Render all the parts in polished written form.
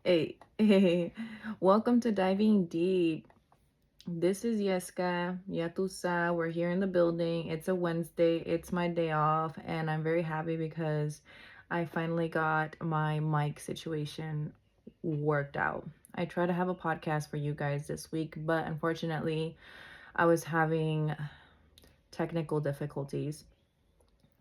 Hey, welcome to Diving Deep. This is Llesca, Yatusa. We're here in the building. It's a Wednesday. It's my day off, and I'm very happy because I finally got my mic situation worked out. I tried to have a podcast for you guys this week, but unfortunately, I was having technical difficulties.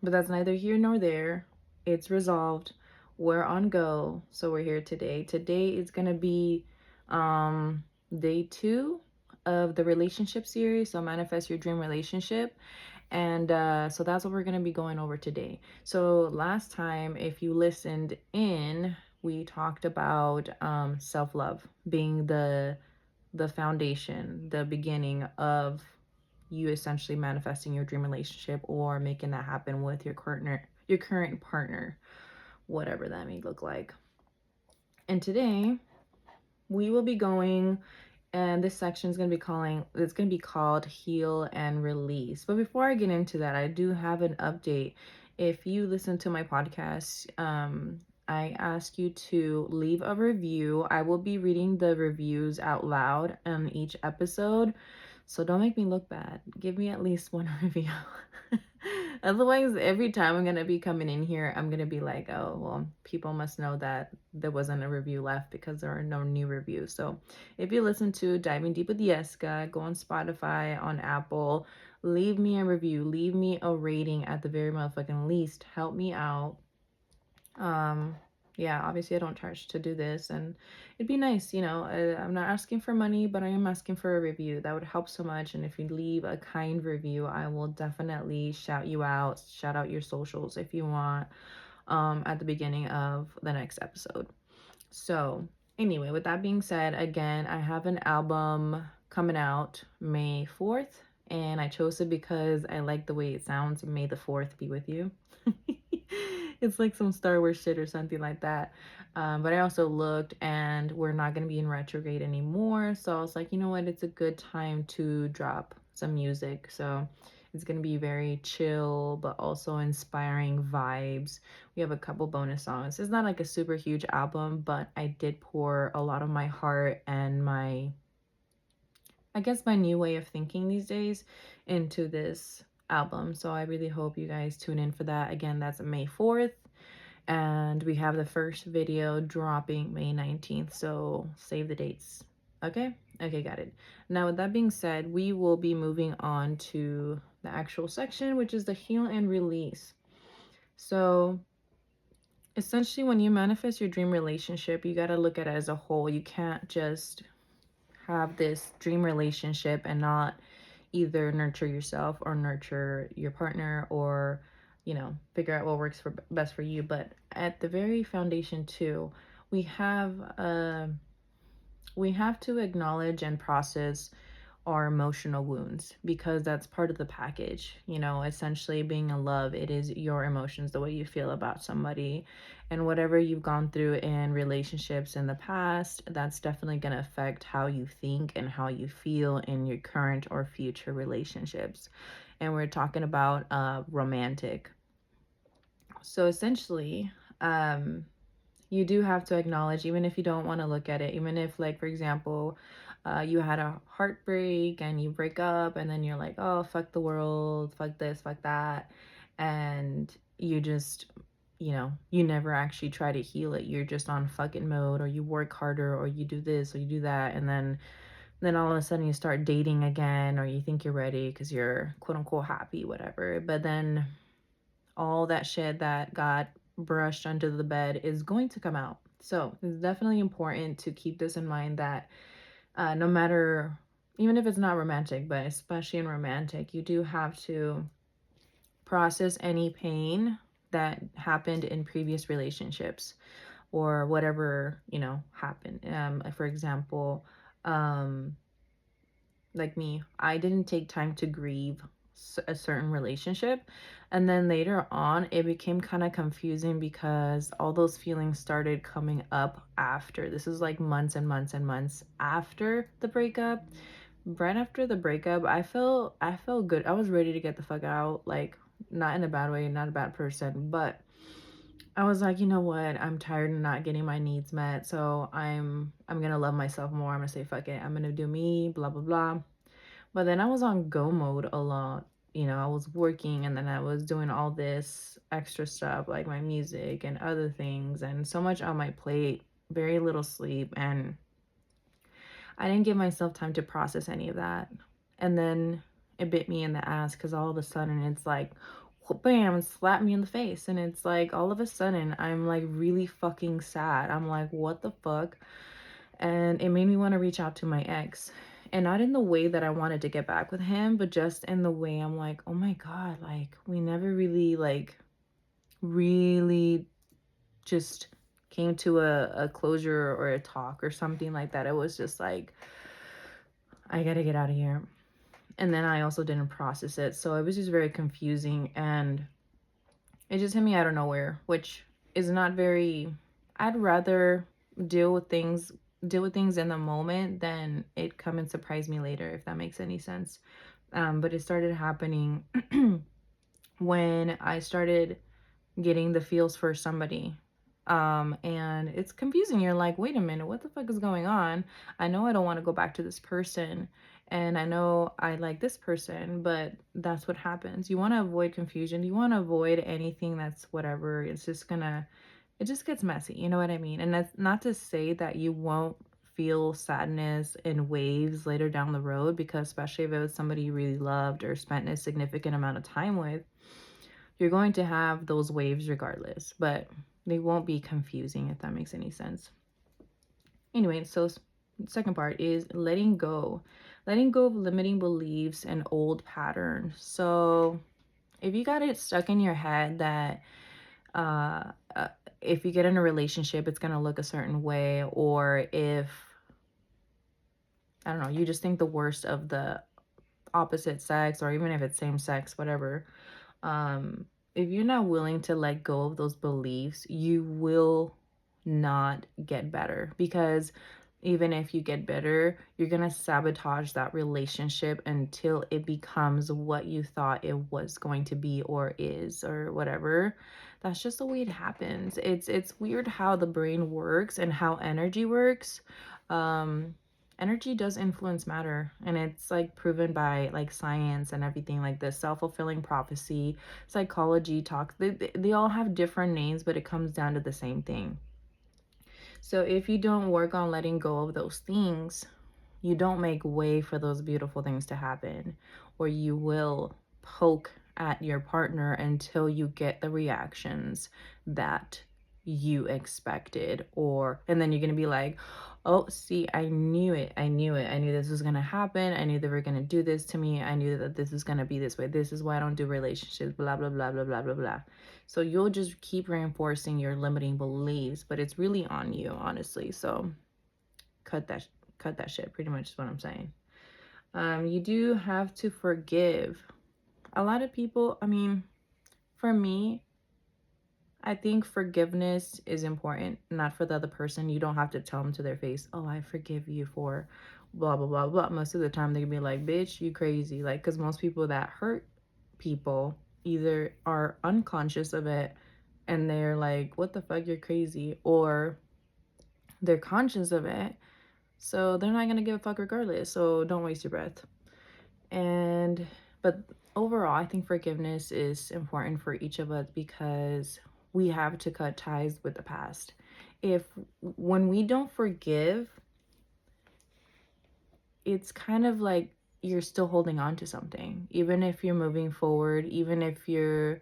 But that's neither here nor there. It's resolved. We're on go. So we're here today. Today is going to be day 2 of the relationship series. So manifest your dream relationship. And so that's what we're going to be going over today. So last time, if you listened in, we talked about self-love being the foundation, the beginning of you essentially manifesting your dream relationship or making that happen with your current partner, whatever that may look like. And today we will be going, and this section is going to be called heal and release. But before I get into that, I do have an update. If you listen to my podcast, I ask you to leave a review. I will be reading the reviews out loud on each episode, so don't make me look bad. Give me at least one review. Otherwise, every time I'm going to be coming in here, I'm going to be like, oh, well, people must know that there wasn't a review left because there are no new reviews. So if you listen to Diving Deep with Llesca, go on Spotify, on Apple, leave me a review, leave me a rating at the very motherfucking least. Help me out. Um, yeah, obviously I don't charge to do this, and it'd be nice, I'm not asking for money, but I am asking for a review. That would help so much. And if you leave a kind review, I will definitely shout out your socials if you want, at the beginning of the next episode. So anyway, with that being said, again, I have an album coming out May 4th, and I chose it because I like the way it sounds. May the 4th be with you. It's like some Star Wars shit or something like that. But I also looked, and we're not going to be in retrograde anymore. So I was like, you know what? It's a good time to drop some music. So it's going to be very chill, but also inspiring vibes. We have a couple bonus songs. It's not like a super huge album, but I did pour a lot of my heart and my new way of thinking these days into this album. So I really hope you guys tune in for that. Again, that's May 4th. And we have the first video dropping May 19th. So save the dates. Okay? Okay, got it. Now, with that being said, we will be moving on to the actual section, which is the heal and release. So essentially, when you manifest your dream relationship, you got to look at it as a whole. You can't just have this dream relationship and not either nurture yourself or nurture your partner, or figure out what works for best for you. But at the very foundation too, we have to acknowledge and process our emotional wounds, because that's part of the package. Essentially, being in love, it is your emotions, the way you feel about somebody, and whatever you've gone through in relationships in the past, that's definitely going to affect how you think and how you feel in your current or future relationships. And we're talking about romantic. So essentially, you do have to acknowledge, even if you don't want to look at it, even if, like, for example, you had a heartbreak and you break up, and then you're like, oh, fuck the world, fuck this, fuck that. And you just, you never actually try to heal it. You're just on fucking mode, or you work harder, or you do this, or you do that. And then all of a sudden you start dating again, or you think you're ready because you're quote unquote happy, whatever. But then all that shit that got brushed under the bed is going to come out. So it's definitely important to keep this in mind, that no matter, even if it's not romantic, but especially in romantic, you do have to process any pain that happened in previous relationships, or whatever, happened. For example, um, like me, I didn't take time to grieve a certain relationship. And then later on, it became kind of confusing because all those feelings started coming up after. This is like months and months and months after the breakup. Right after the breakup, I felt good. I was ready to get the fuck out, like, not in a bad way, not a bad person, but I was like, you know what? I'm tired of not getting my needs met. So I'm gonna love myself more. I'm gonna say fuck it. I'm gonna do me, blah blah blah. But then I was on go mode a lot. You know, I was working and then I was doing all this extra stuff like my music and other things and so much on my plate, very little sleep, and I didn't give myself time to process any of that. And then it bit me in the ass because all of a sudden it's like, bam, slap me in the face. And it's like, all of a sudden I'm like really fucking sad. I'm like, what the fuck? And it made me want to reach out to my ex. And not in the way that I wanted to get back with him, but just in the way I'm like, oh my God, like we never really, like, really just came to a closure or a talk or something like that. It was just like, I gotta get out of here. And then I also didn't process it. So it was just very confusing and it just hit me out of nowhere, which is not very, I'd rather deal with things deal with things in the moment than it come and surprise me later, if that makes any sense. But it started happening when I started getting the feels for somebody. And it's confusing. You're like, wait a minute, what the fuck is going on? I know I don't want to go back to this person, and I know I like this person, but that's what happens. You want to avoid confusion. You want to avoid anything that's whatever. It just gets messy. You know what I mean? And that's not to say that you won't feel sadness in waves later down the road, because especially if it was somebody you really loved or spent a significant amount of time with, you're going to have those waves regardless, but they won't be confusing, if that makes any sense. Anyway, so second part is letting go. Letting go of limiting beliefs and old patterns. So if you got it stuck in your head that uh, uh if you get in a relationship it's going to look a certain way, or if I don't know, you just think the worst of the opposite sex, or even if it's same sex, whatever, if you're not willing to let go of those beliefs, you will not get better, because even if you get better, you're going to sabotage that relationship until it becomes what you thought it was going to be or is or whatever. That's just the way it happens. It's weird how the brain works and how energy works. um Energy does influence matter, and it's like proven by like science and everything, like this self-fulfilling prophecy, psychology talk. They all have different names, but it comes down to the same thing. So if you don't work on letting go of those things, you don't make way for those beautiful things to happen, or you will poke at your partner until you get the reactions that you expected, or and then you're going to be like, oh, see, I knew it, I knew it, I knew this was going to happen, I knew they were going to do this to me, I knew that this is going to be this way, this is why I don't do relationships, blah blah blah blah blah blah blah. So you'll just keep reinforcing your limiting beliefs, but it's really on you, honestly. So cut that cut that shit, pretty much is what I'm saying. You do have to forgive. A lot of people, I mean, for me, I think forgiveness is important, not for the other person. You don't have to tell them to their face, oh, I forgive you for blah, blah, blah, blah. Most of the time, they can be like, bitch, you crazy. Like, because most people that hurt people either are unconscious of it and they're like, what the fuck, you're crazy, or they're conscious of it. So they're not going to give a fuck regardless. So don't waste your breath. And, but overall, I think forgiveness is important for each of us because we have to cut ties with the past. When we don't forgive, it's kind of like you're still holding on to something, even if you're moving forward, even if you're,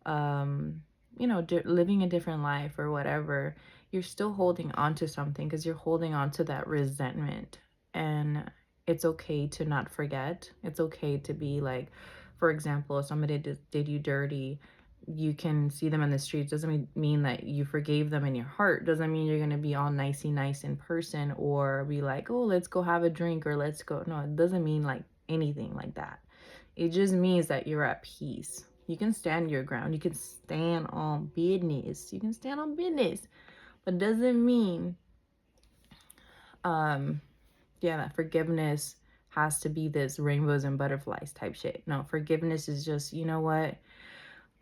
living a different life or whatever, you're still holding on to something because you're holding on to that resentment. And it's okay to not forget. It's okay to be like, for example, if somebody did you dirty, you can see them in the streets. Doesn't mean that you forgave them in your heart. Doesn't mean you're going to be all nicey nice in person or be like, oh, let's go have a drink or let's go. No, it doesn't mean like anything like that. It just means that you're at peace. You can stand your ground. You can stand on business. You can stand on business. But doesn't mean, that forgiveness has to be this rainbows and butterflies type shit. No, forgiveness is just, you know what?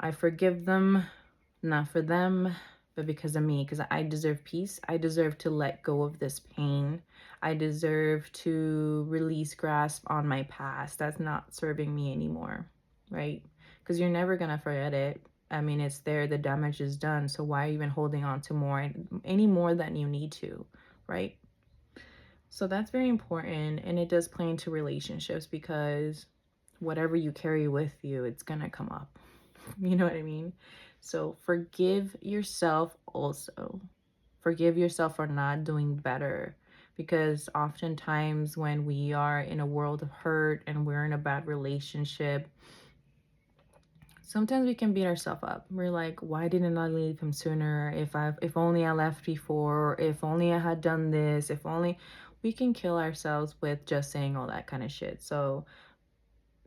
I forgive them not for them, but because of me, because I deserve peace. I deserve to let go of this pain. I deserve to release grasp on my past that's not serving me anymore, right? Because you're never going to forget it. I mean, it's there, the damage is done. So why even holding on to more, any more than you need to, right? So that's very important. And it does play into relationships because whatever you carry with you, it's going to come up. You know what I mean? So forgive yourself also. Forgive yourself for not doing better. Because oftentimes when we are in a world of hurt and we're in a bad relationship, sometimes we can beat ourselves up. We're like, why didn't I leave him sooner? If only I left before, or if only I had done this, if only we can kill ourselves with just saying all that kind of shit. So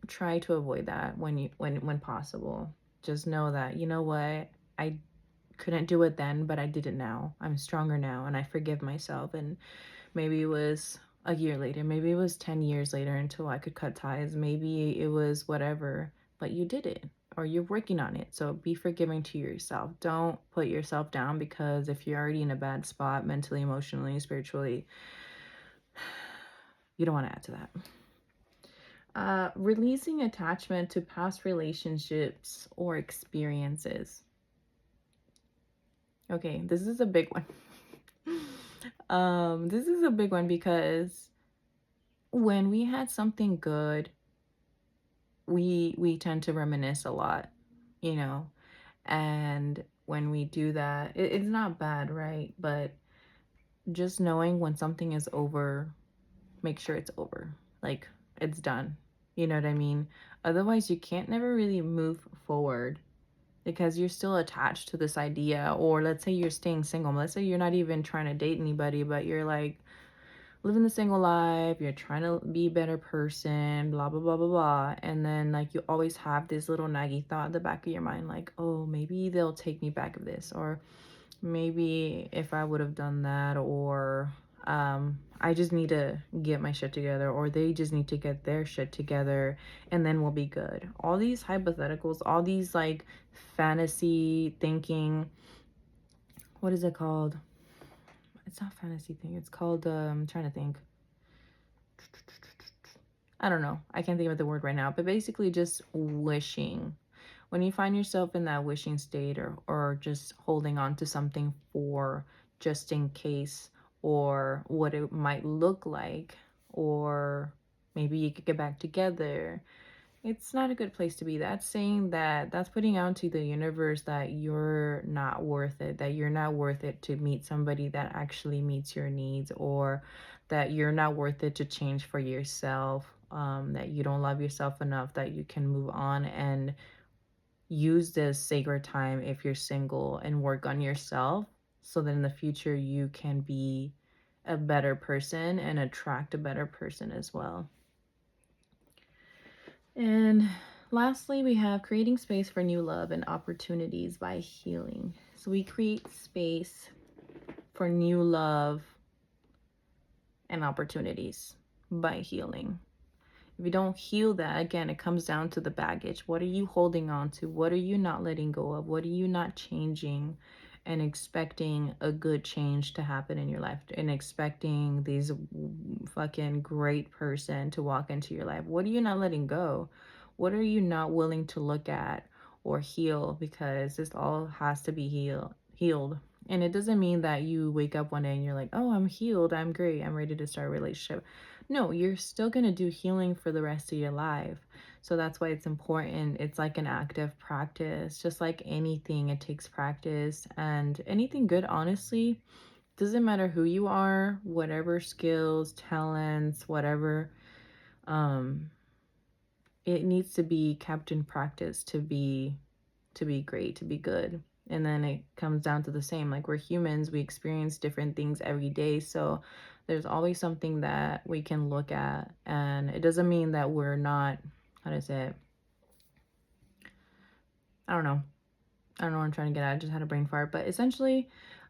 try to avoid that when possible. Just know that, you know what, I couldn't do it then, but I did it now. I'm stronger now and I forgive myself. And maybe it was a year later, maybe it was 10 years later until I could cut ties, maybe it was whatever, but you did it or you're working on it. So be forgiving to yourself. Don't put yourself down, because if you're already in a bad spot mentally, emotionally, spiritually, you don't want to add to that. Releasing attachment to past relationships or experiences. Okay, this is a big one. This is a big one because when we had something good, we tend to reminisce a lot, you know. And when we do that, it's not bad, right? But just knowing when something is over, make sure it's over. Like, it's done. You know what I mean? Otherwise, you can't never really move forward because you're still attached to this idea. Or let's say you're staying single. Let's say you're not even trying to date anybody, but you're like living the single life, you're trying to be a better person, blah blah blah blah blah. And then like you always have this little naggy thought in the back of your mind, like, oh, maybe they'll take me back of this, or maybe if I would have done that, or I just need to get my shit together, or they just need to get their shit together, and then we'll be good. All these hypotheticals, all these like fantasy thinking, what is it called? It's not fantasy thing. It's called, I'm trying to think. I don't know. I can't think of the word right now, but basically just wishing. When you find yourself in that wishing state, or just holding on to something for just in case, or what it might look like, or maybe you could get back together, it's not a good place to be. That's saying that, that's putting out to the universe that you're not worth it, that you're not worth it to meet somebody that actually meets your needs, or that you're not worth it to change for yourself, that you don't love yourself enough that you can move on and use this sacred time if you're single and work on yourself so that in the future you can be a better person and attract a better person as well. And lastly, we have creating space for new love and opportunities by healing. So we create space for new love and opportunities by healing. If you don't heal that, again, it comes down to the baggage. What are you holding on to? What are you not letting go of? What are you not changing and expecting a good change to happen in your life, and expecting these fucking great person to walk into your life? What are you not letting go? What are you not willing to look at or heal? Because this all has to be healed. And it doesn't mean that you wake up one day and you're like, oh, I'm healed, I'm great, I'm ready to start a relationship. No, you're still going to do healing for the rest of your life. So that's why it's important. It's like an active practice. Just like anything, it takes practice. And anything good, honestly, doesn't matter who you are, whatever skills, talents, whatever, it needs to be kept in practice to be great, to be good. And then it comes down to the same, like, we're humans, we experience different things every day, so there's always something that we can look at. And it doesn't mean that we're not, how to say it, I don't know what I'm trying to get at. I just had a brain fart. But essentially,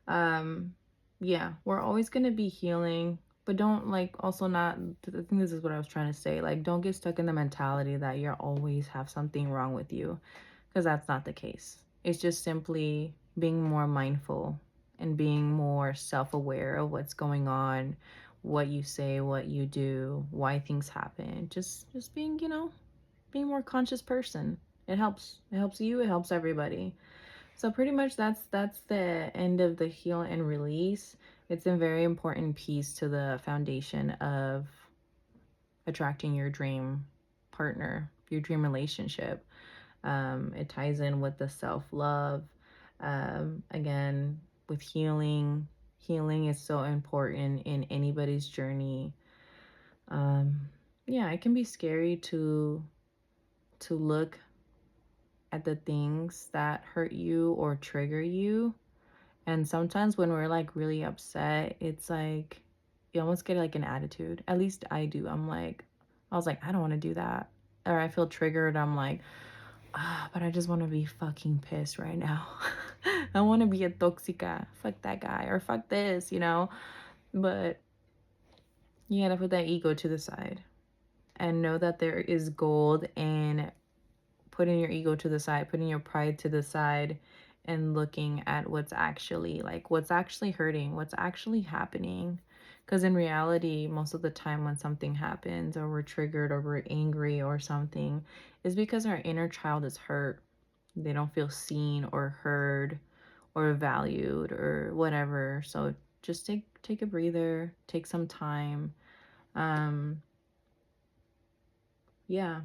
yeah, we're always going to be healing, but don't, like, also not, I think this is what I was trying to say, like, don't get stuck in the mentality that you always have something wrong with you, because that's not the case. It's just simply being more mindful and being more self-aware of what's going on, what you say, what you do, why things happen. Just being, being a more conscious person. It helps. It helps you, it helps everybody. So pretty much that's the end of the heal and release. It's a very important piece to the foundation of attracting your dream partner, your dream relationship. It ties in with the self love. Again, with healing, healing is so important in anybody's journey. Um, yeah, it can be scary to look at the things that hurt you or trigger you. And sometimes when we're like really upset, it's like you almost get like an attitude. At least I do. I was like, I don't want to do that. Or I feel triggered. I'm like, but I just want to be fucking pissed right now. I want to be a toxica. Fuck that guy or fuck this. But you gotta put that ego to the side and know that there is gold in putting your ego to the side, putting your pride to the side, and looking at what's actually hurting, what's actually happening. Because in reality, most of the time when something happens or we're triggered or we're angry or something, is because our inner child is hurt. They don't feel seen or heard or valued or whatever. So just take a breather, take some time. Um, yeah.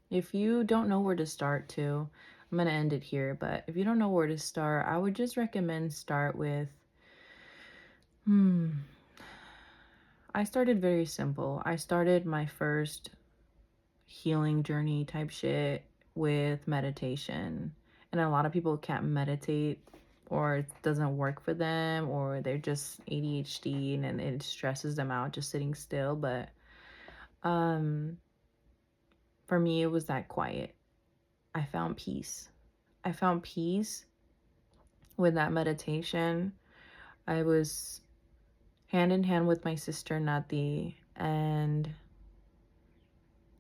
If you don't know where to start to, I'm going to end it here, but if you don't know where to start, I would just recommend start with hmm I started very simple. I started my first healing journey type shit with meditation. And a lot of people can't meditate or it doesn't work for them or they're just ADHD and it stresses them out just sitting still, but um for me it was that quiet. I found peace. I found peace with that meditation. I was hand in hand with my sister Nati, and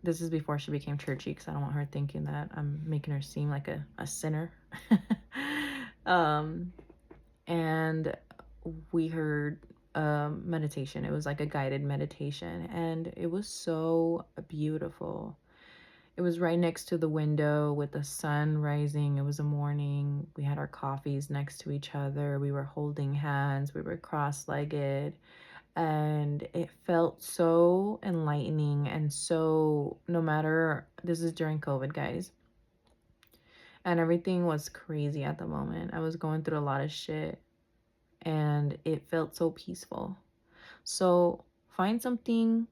this is before she became churchy because I don't want her thinking that I'm making her seem like a sinner. um, and we heard meditation. It was like a guided meditation, and it was so beautiful. It was right next to the window with the sun rising. It was a morning. We had our coffees next to each other. We were holding hands. We were cross-legged. And it felt so enlightening and so, no matter, this is during COVID, guys. And everything was crazy at the moment. I was going through a lot of shit and it felt so peaceful. So find something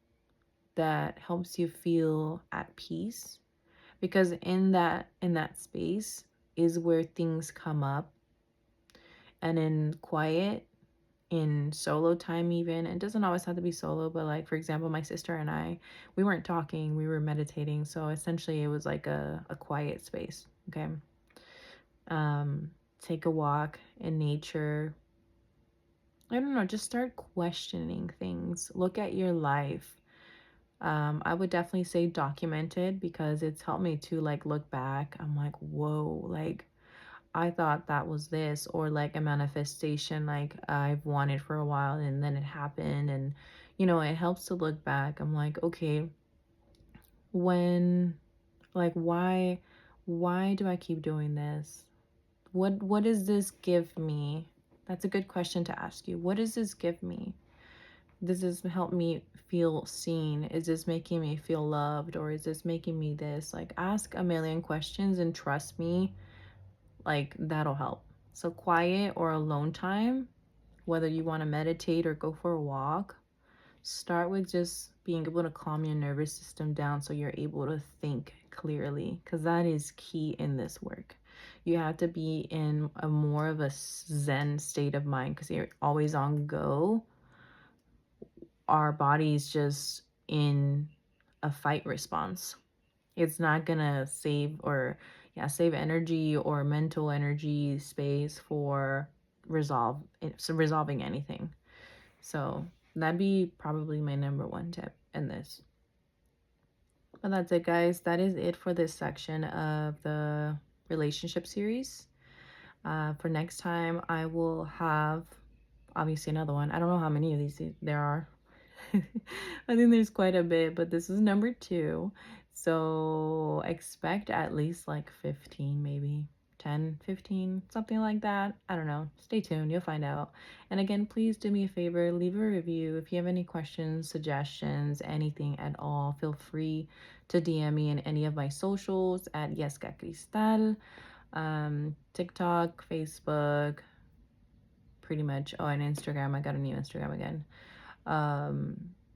that helps you feel at peace, because in that space is where things come up. And in quiet, in solo time, even it doesn't always have to be solo, but like for example my sister and I, we weren't talking, we were meditating, so essentially it was like a quiet space. Okay. um Take a walk in nature. I don't know, just start questioning things. Look at your life. I would definitely say documented, because it's helped me to like look back. I'm like, whoa, like I thought that was this, or like a manifestation like I've wanted for a while and then it happened. And it helps to look back. I'm like, okay, when, like, why do I keep doing this? What does this give me? That's a good question to ask you. What does this give me? Does this help me feel seen? Is this making me feel loved, or is this making me this? Like, ask a million questions and trust me, like that'll help. So quiet or alone time, whether you want to meditate or go for a walk, start with just being able to calm your nervous system down so you're able to think clearly, because that is key in this work. You have to be in a more of a zen state of mind, because you're always on go. Our body's just in a fight response. It's not gonna save, or yeah, save energy or mental energy space for resolving anything. So that'd be probably my number one tip in this. But that's it, guys. That is it for this section of the relationship series. For next time, I will have obviously another one. I don't know how many of these there are. I think there's quite a bit, but this is number 2. So expect at least like 15, maybe 10, 15, something like that. I don't know. Stay tuned. You'll find out. And again, please do me a favor, leave a review. If you have any questions, suggestions, anything at all, feel free to DM me in any of my socials at Llesca Cristal, TikTok, Facebook, pretty much. Oh, and Instagram. I got a new Instagram again.